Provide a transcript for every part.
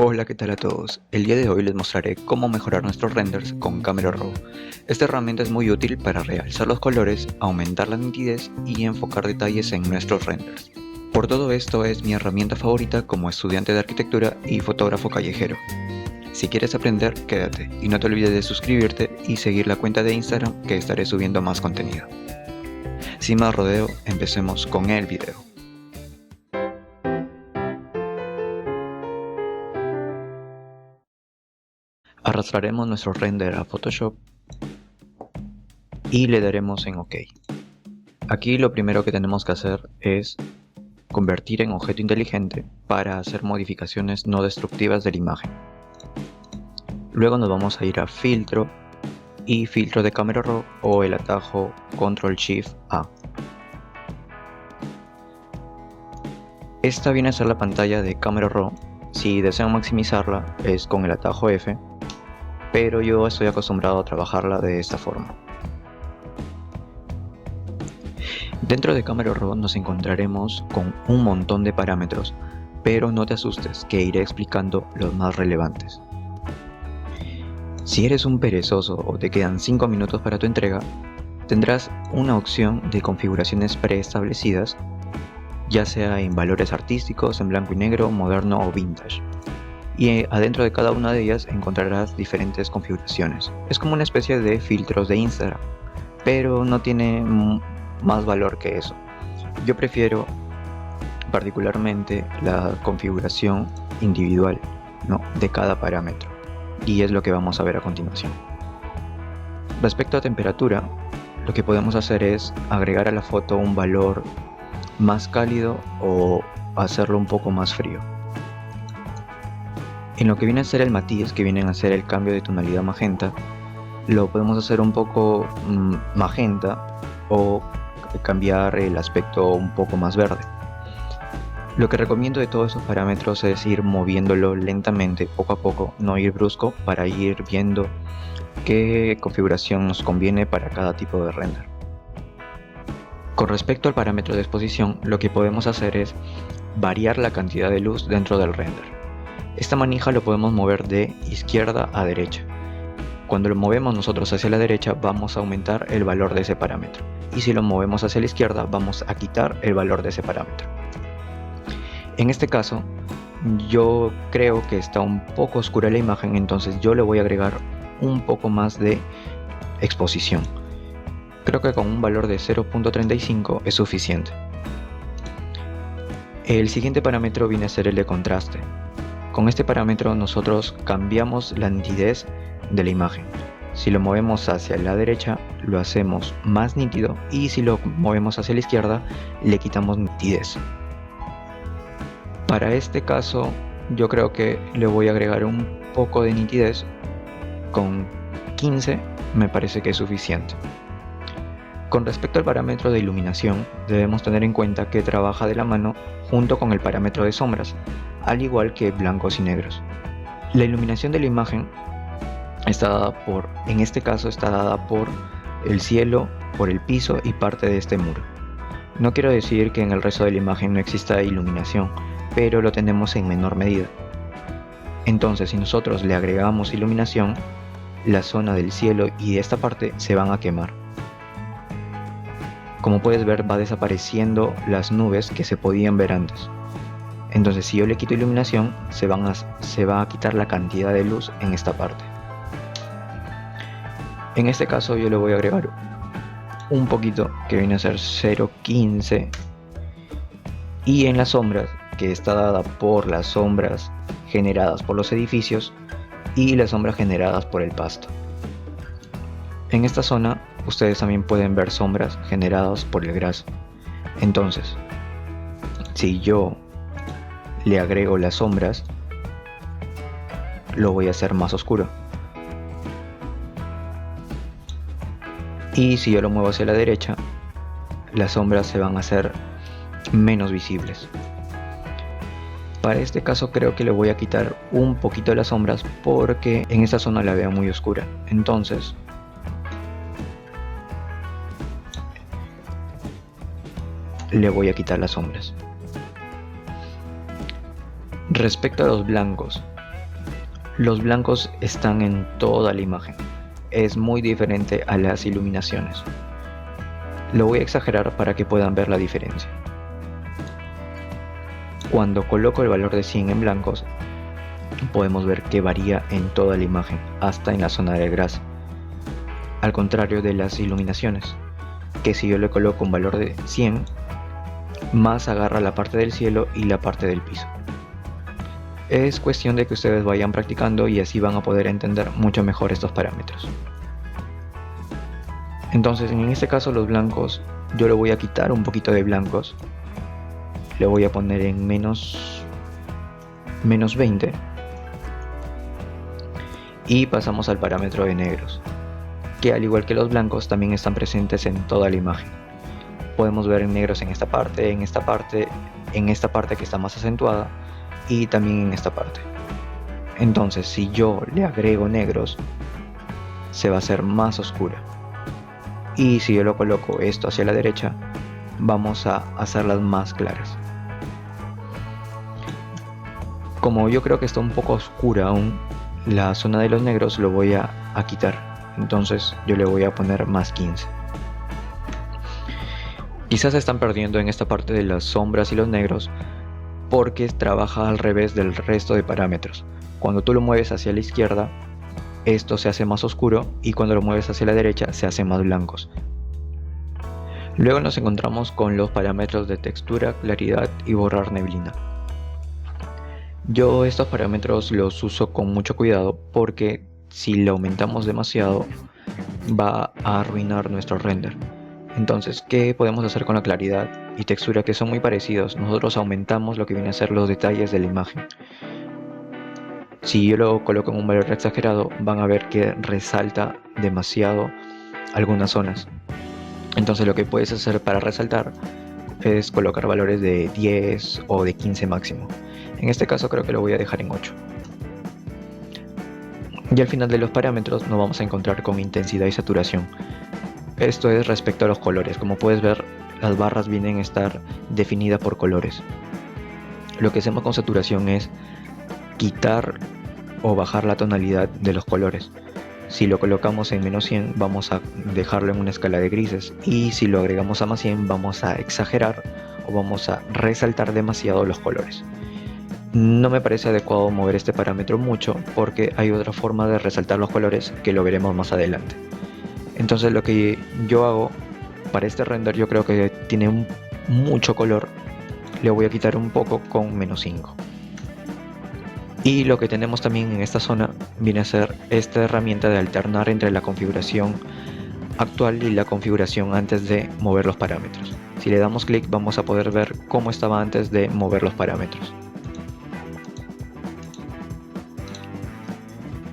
Hola, ¿qué tal a todos? El día de hoy les mostraré cómo mejorar nuestros renders con Camera Raw. Esta herramienta es muy útil para realzar los colores, aumentar la nitidez y enfocar detalles en nuestros renders. Por todo esto es mi herramienta favorita como estudiante de arquitectura y fotógrafo callejero. Si quieres aprender, quédate y no te olvides de suscribirte y seguir la cuenta de Instagram que estaré subiendo más contenido. Sin más rodeo, empecemos con el video. Arrastraremos nuestro render a Photoshop y le daremos en OK. Aquí lo primero que tenemos que hacer es convertir en objeto inteligente para hacer modificaciones no destructivas de la imagen. Luego nos vamos a ir a filtro y filtro de Camera Raw o el atajo Ctrl+Shift+A. Esta viene a ser la pantalla de Camera Raw. Si desean maximizarla es con el atajo F, pero yo estoy acostumbrado a trabajarla de esta forma. Dentro de Camera Raw nos encontraremos con un montón de parámetros, pero no te asustes que iré explicando los más relevantes. Si eres un perezoso o te quedan 5 minutos para tu entrega, tendrás una opción de configuraciones preestablecidas, ya sea en valores artísticos, en blanco y negro, moderno o vintage. Y adentro de cada una de ellas encontrarás diferentes configuraciones. Es como una especie de filtros de Instagram, pero no tiene más valor que eso. Yo prefiero particularmente la configuración individual, de cada parámetro, y es lo que vamos a ver a continuación. Respecto a temperatura, lo que podemos hacer es agregar a la foto un valor más cálido o hacerlo un poco más frío. En lo que viene a ser el matiz, que viene a ser el cambio de tonalidad magenta, lo podemos hacer un poco magenta o cambiar el aspecto un poco más verde. Lo que recomiendo de todos esos parámetros es ir moviéndolo lentamente, poco a poco, no ir brusco, para ir viendo qué configuración nos conviene para cada tipo de render. Con respecto al parámetro de exposición, lo que podemos hacer es variar la cantidad de luz dentro del render. Esta manija lo podemos mover de izquierda a derecha. Cuando lo movemos nosotros hacia la derecha vamos a aumentar el valor de ese parámetro, y si lo movemos hacia la izquierda vamos a quitar el valor de ese parámetro. En este caso yo creo que está un poco oscura la imagen, entonces yo le voy a agregar un poco más de exposición. Creo que con un valor de 0.35 es suficiente. El siguiente parámetro viene a ser el de contraste. Con este parámetro nosotros cambiamos la nitidez de la imagen. Si lo movemos hacia la derecha lo hacemos más nítido, y si lo movemos hacia la izquierda le quitamos nitidez. Para este caso yo creo que le voy a agregar un poco de nitidez. Con 15 me parece que es suficiente. Con respecto al parámetro de iluminación, debemos tener en cuenta que trabaja de la mano junto con el parámetro de sombras, al igual que blancos y negros. La iluminación de la imagen está dada en este caso está dada por el cielo, por el piso y parte de este muro. No quiero decir que en el resto de la imagen no exista iluminación, pero lo tenemos en menor medida. Entonces, si nosotros le agregamos iluminación, la zona del cielo y de esta parte se van a quemar. Como puedes ver, va desapareciendo las nubes que se podían ver antes. Entonces, si yo le quito iluminación, se va a quitar la cantidad de luz en esta parte. En este caso yo le voy a agregar un poquito, que viene a ser 0.15, y en las sombras, que está dada por las sombras generadas por los edificios y las sombras generadas por el pasto. En esta zona ustedes también pueden ver sombras generadas por el gras. Entonces, si yo le agrego las sombras, lo voy a hacer más oscuro. Y si yo lo muevo hacia la derecha, las sombras se van a hacer menos visibles. Para este caso creo que le voy a quitar un poquito las sombras porque en esta zona la veo muy oscura. Entonces le voy a quitar las sombras. Respecto a los blancos, Los blancos están en toda la imagen. Es muy diferente a las iluminaciones. Lo voy a exagerar para que puedan ver la diferencia. Cuando coloco el valor de 100 en blancos, podemos ver que varía en toda la imagen, hasta en la zona de gras. Al contrario de las iluminaciones, que si yo le coloco un valor de 100, más agarra la parte del cielo y la parte del piso. Es cuestión de que ustedes vayan practicando y así van a poder entender mucho mejor estos parámetros. Entonces, en este caso los blancos, yo le voy a quitar un poquito de blancos. Le voy a poner en menos 20. Y pasamos al parámetro de negros, que al igual que los blancos también están presentes en toda la imagen. Podemos ver negros en esta parte, en esta parte, en esta parte que está más acentuada y también en esta parte. Entonces, si yo le agrego negros, se va a hacer más oscura. Y si yo lo coloco esto hacia la derecha, vamos a hacerlas más claras. Como yo creo que está un poco oscura aún, la zona de los negros lo voy a quitar. Entonces yo le voy a poner más 15. Quizás se están perdiendo en esta parte de las sombras y los negros porque trabaja al revés del resto de parámetros. Cuando tú lo mueves hacia la izquierda, esto se hace más oscuro y cuando lo mueves hacia la derecha se hace más blancos. Luego nos encontramos con los parámetros de textura, claridad y borrar neblina. Yo estos parámetros los uso con mucho cuidado porque si le aumentamos demasiado va a arruinar nuestro render. Entonces, ¿qué podemos hacer con la claridad y textura, que son muy parecidos? Nosotros aumentamos lo que viene a ser los detalles de la imagen. Si yo lo coloco en un valor exagerado, van a ver que resalta demasiado algunas zonas. Entonces lo que puedes hacer para resaltar es colocar valores de 10 o de 15 máximo. En este caso creo que lo voy a dejar en 8. Y al final de los parámetros nos vamos a encontrar con intensidad y saturación. Esto es respecto a los colores. Como puedes ver, las barras vienen a estar definidas por colores. Lo que hacemos con saturación es quitar o bajar la tonalidad de los colores. Si lo colocamos en menos 100 vamos a dejarlo en una escala de grises, y si lo agregamos a más 100 vamos a exagerar o vamos a resaltar demasiado los colores. No me parece adecuado mover este parámetro mucho porque hay otra forma de resaltar los colores que lo veremos más adelante. Entonces lo que yo hago para este render, yo creo que tiene mucho color, le voy a quitar un poco con menos 5. Y lo que tenemos también en esta zona viene a ser esta herramienta de alternar entre la configuración actual y la configuración antes de mover los parámetros. Si le damos clic vamos a poder ver cómo estaba antes de mover los parámetros.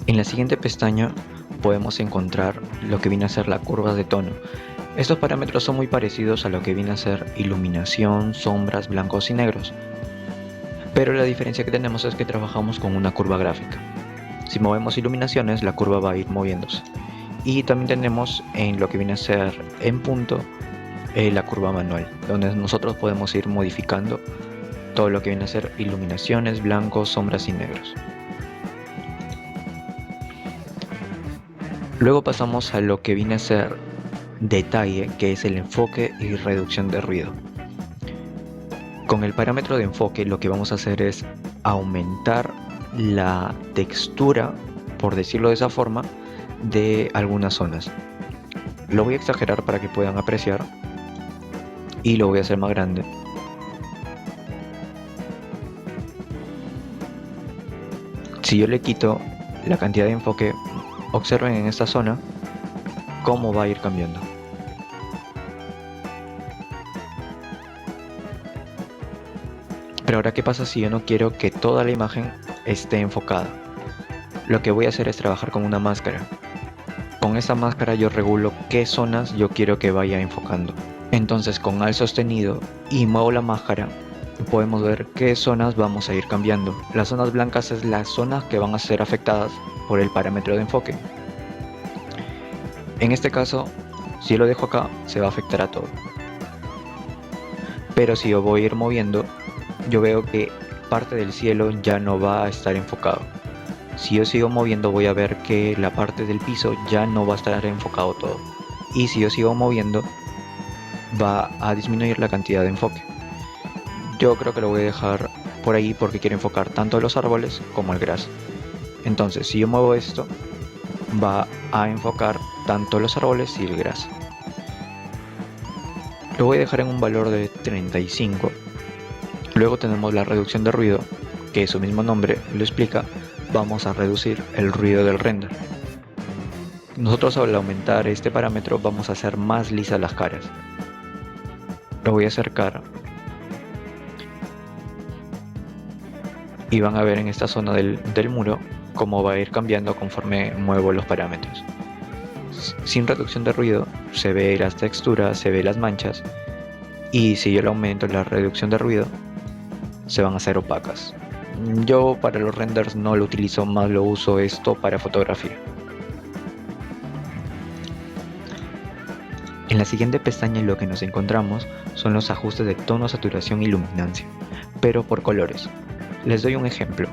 En la siguiente pestaña podemos encontrar lo que viene a ser la curva de tono. Estos parámetros son muy parecidos a lo que viene a ser iluminación, sombras, blancos y negros. Pero la diferencia que tenemos es que trabajamos con una curva gráfica. Si movemos iluminaciones, la curva va a ir moviéndose. Y también tenemos en lo que viene a ser en punto la curva manual, donde nosotros podemos ir modificando todo lo que viene a ser iluminaciones, blancos, sombras y negros. Luego pasamos a lo que viene a ser detalle, que es el enfoque y reducción de ruido. Con el parámetro de enfoque lo que vamos a hacer es aumentar la textura, por decirlo de esa forma, de algunas zonas. Lo voy a exagerar para que puedan apreciar y lo voy a hacer más grande. Si yo le quito la cantidad de enfoque, observen en esta zona cómo va a ir cambiando. Pero ahora, ¿qué pasa si yo no quiero que toda la imagen esté enfocada? Lo que voy a hacer es trabajar con una máscara. Con esta máscara yo regulo qué zonas yo quiero que vaya enfocando. Entonces con Alt sostenido y muevo la máscara, podemos ver qué zonas vamos a ir cambiando. Las zonas blancas es las zonas que van a ser afectadas por el parámetro de enfoque. En este caso, si yo lo dejo acá, se va a afectar a todo. Pero si yo voy a ir moviendo, yo veo que parte del cielo ya no va a estar enfocado. Si yo sigo moviendo, voy a ver que la parte del piso ya no va a estar enfocado todo. Y si yo sigo moviendo, va a disminuir la cantidad de enfoque. Yo creo que lo voy a dejar por ahí porque quiero enfocar tanto los árboles como el gras. Entonces, si yo muevo esto, va a enfocar tanto los árboles y el gras. Lo voy a dejar en un valor de 35. Luego tenemos la reducción de ruido, que su mismo nombre lo explica. Vamos a reducir el ruido del render. Nosotros al aumentar este parámetro vamos a hacer más lisas las caras. Lo voy a acercar y van a ver en esta zona del muro cómo va a ir cambiando conforme muevo los parámetros. Sin reducción de ruido se ve las texturas, se ve las manchas, y si yo le aumento la reducción de ruido se van a hacer opacas. Yo para los renders no lo utilizo, más lo uso esto para fotografía. En la siguiente pestaña lo que nos encontramos son los ajustes de tono, saturación y luminancia, pero por colores. Les doy un ejemplo.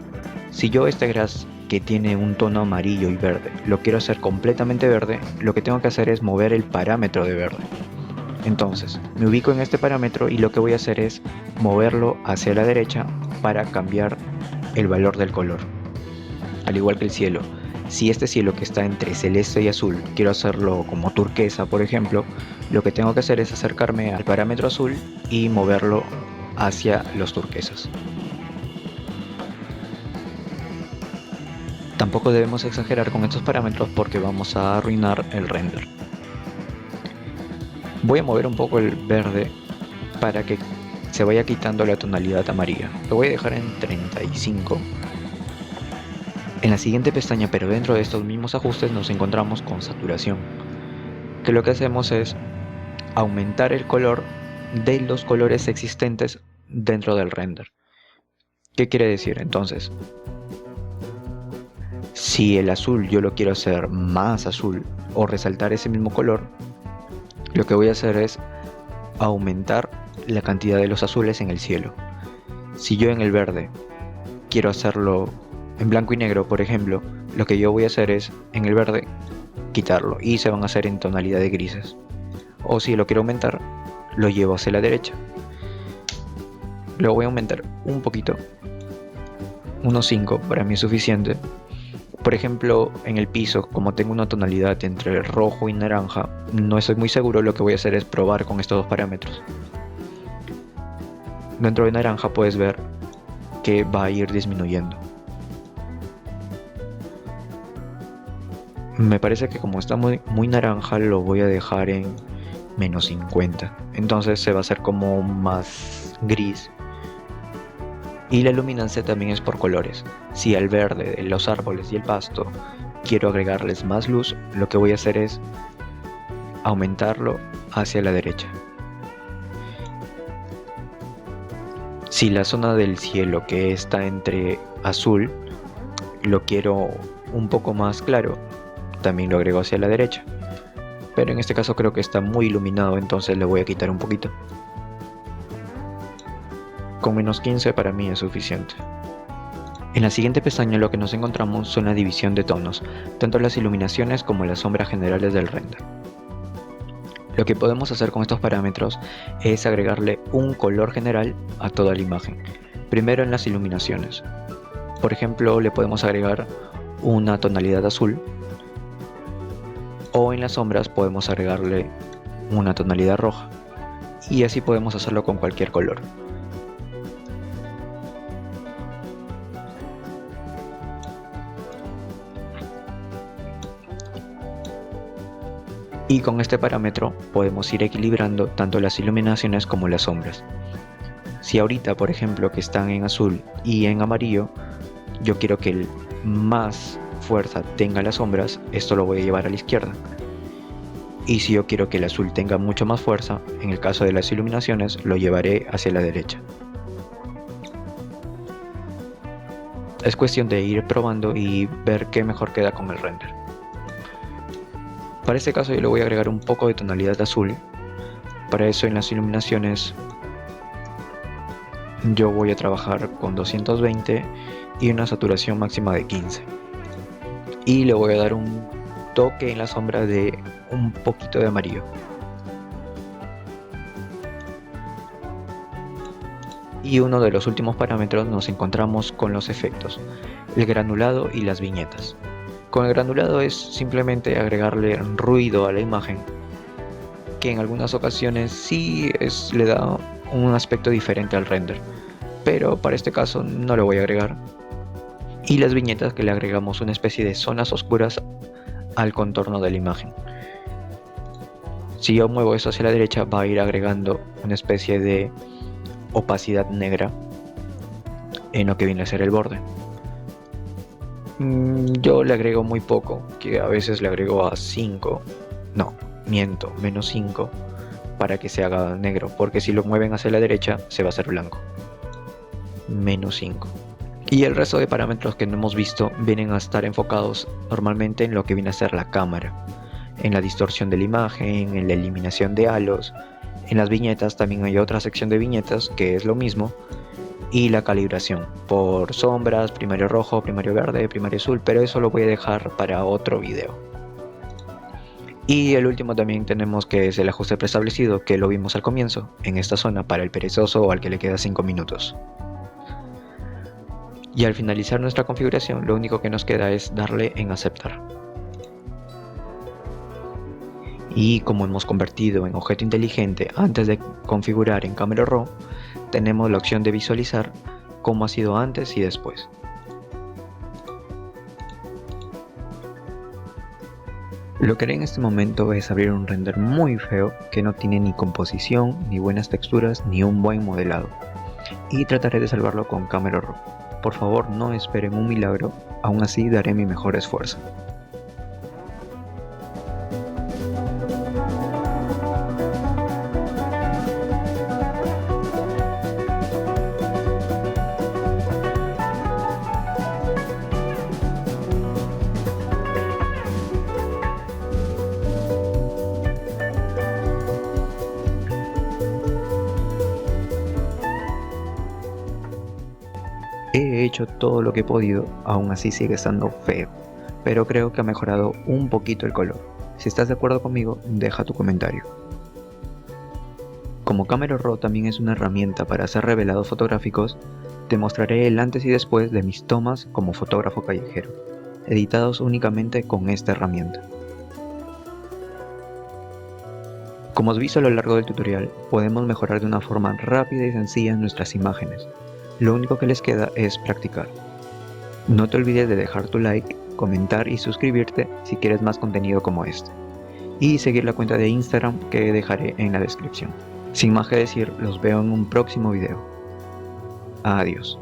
Si yo este gras que tiene un tono amarillo y verde lo quiero hacer completamente verde, lo que tengo que hacer es mover el parámetro de verde. Entonces me ubico en este parámetro y lo que voy a hacer es moverlo hacia la derecha para cambiar el valor del color. Al igual que el cielo, si este cielo que está entre celeste y azul quiero hacerlo como turquesa, por ejemplo, lo que tengo que hacer es acercarme al parámetro azul y moverlo hacia los turquesas. Tampoco debemos exagerar con estos parámetros porque vamos a arruinar el render. Voy a mover un poco el verde para que se vaya quitando la tonalidad amarilla. Lo voy a dejar en 35. En la siguiente pestaña, pero dentro de estos mismos ajustes, nos encontramos con saturación, que lo que hacemos es aumentar el color de los colores existentes dentro del render. ¿Qué quiere decir? Entonces, si el azul yo lo quiero hacer más azul o resaltar ese mismo color, lo que voy a hacer es aumentar la cantidad de los azules en el cielo. Si yo en el verde quiero hacerlo en blanco y negro, por ejemplo, lo que yo voy a hacer es en el verde quitarlo y se van a hacer en tonalidad de grises. O si lo quiero aumentar, lo llevo hacia la derecha. Lo voy a aumentar un poquito, unos 5, para mí es suficiente. Por ejemplo, en el piso, como tengo una tonalidad entre rojo y naranja, no estoy muy seguro, lo que voy a hacer es probar con estos dos parámetros. Dentro de naranja puedes ver que va a ir disminuyendo. Me parece que como está muy naranja, lo voy a dejar en menos 50. Entonces se va a hacer como más gris. Y la luminancia también es por colores. Si al verde, los árboles y el pasto quiero agregarles más luz, lo que voy a hacer es aumentarlo hacia la derecha. Si la zona del cielo que está entre azul lo quiero un poco más claro, también lo agrego hacia la derecha. Pero en este caso creo que está muy iluminado, entonces le voy a quitar un poquito. Con menos 15 para mí es suficiente. En la siguiente pestaña lo que nos encontramos son la división de tonos, tanto las iluminaciones como las sombras generales del render. Lo que podemos hacer con estos parámetros es agregarle un color general a toda la imagen. Primero en las iluminaciones. Por ejemplo, le podemos agregar una tonalidad azul, o en las sombras podemos agregarle una tonalidad roja, y así podemos hacerlo con cualquier color. Y con este parámetro podemos ir equilibrando tanto las iluminaciones como las sombras. Si ahorita, por ejemplo, que están en azul y en amarillo, yo quiero que el más fuerza tenga las sombras, esto lo voy a llevar a la izquierda. Y si yo quiero que el azul tenga mucho más fuerza, en el caso de las iluminaciones, lo llevaré hacia la derecha. Es cuestión de ir probando y ver qué mejor queda con el render. Para este caso yo le voy a agregar un poco de tonalidad azul. Para eso en las iluminaciones yo voy a trabajar con 220 y una saturación máxima de 15. y le voy a dar un toque en la sombra de un poquito de amarillo. Y uno de los últimos parámetros nos encontramos con los efectos, el granulado y las viñetas. Con el granulado es simplemente agregarle ruido a la imagen, que en algunas ocasiones sí le da un aspecto diferente al render, pero para este caso no lo voy a agregar. Y las viñetas, que le agregamos una especie de zonas oscuras al contorno de la imagen. Si yo muevo eso hacia la derecha, va a ir agregando una especie de opacidad negra en lo que viene a ser el borde. Yo le agrego muy poco, que a veces le agrego a 5, no, miento, menos 5, para que se haga negro, porque si lo mueven hacia la derecha se va a hacer blanco. Menos 5. Y el resto de parámetros que no hemos visto vienen a estar enfocados normalmente en lo que viene a ser la cámara, en la distorsión de la imagen, en la eliminación de halos. En las viñetas también hay otra sección de viñetas que es lo mismo, y la calibración por sombras, primario rojo, primario verde, primario azul, pero eso lo voy a dejar para otro video. Y el último también tenemos, que es el ajuste preestablecido, que lo vimos al comienzo, en esta zona para el perezoso o al que le queda 5 minutos. Y al finalizar nuestra configuración, lo único que nos queda es darle en aceptar. Y como hemos convertido en objeto inteligente antes de configurar en Camera Raw, tenemos la opción de visualizar cómo ha sido antes y después. Lo que haré en este momento es abrir un render muy feo que no tiene ni composición, ni buenas texturas, ni un buen modelado, y trataré de salvarlo con Camera Raw. Por favor, no esperen un milagro, aún así daré mi mejor esfuerzo. He hecho todo lo que he podido, aún así sigue estando feo, pero creo que ha mejorado un poquito el color. Si estás de acuerdo conmigo, deja tu comentario. Como Camera Raw también es una herramienta para hacer revelados fotográficos, te mostraré el antes y después de mis tomas como fotógrafo callejero, editados únicamente con esta herramienta. Como has visto a lo largo del tutorial, podemos mejorar de una forma rápida y sencilla nuestras imágenes. Lo único que les queda es practicar. No te olvides de dejar tu like, comentar y suscribirte si quieres más contenido como este. Y seguir la cuenta de Instagram que dejaré en la descripción. Sin más que decir, los veo en un próximo video. Adiós.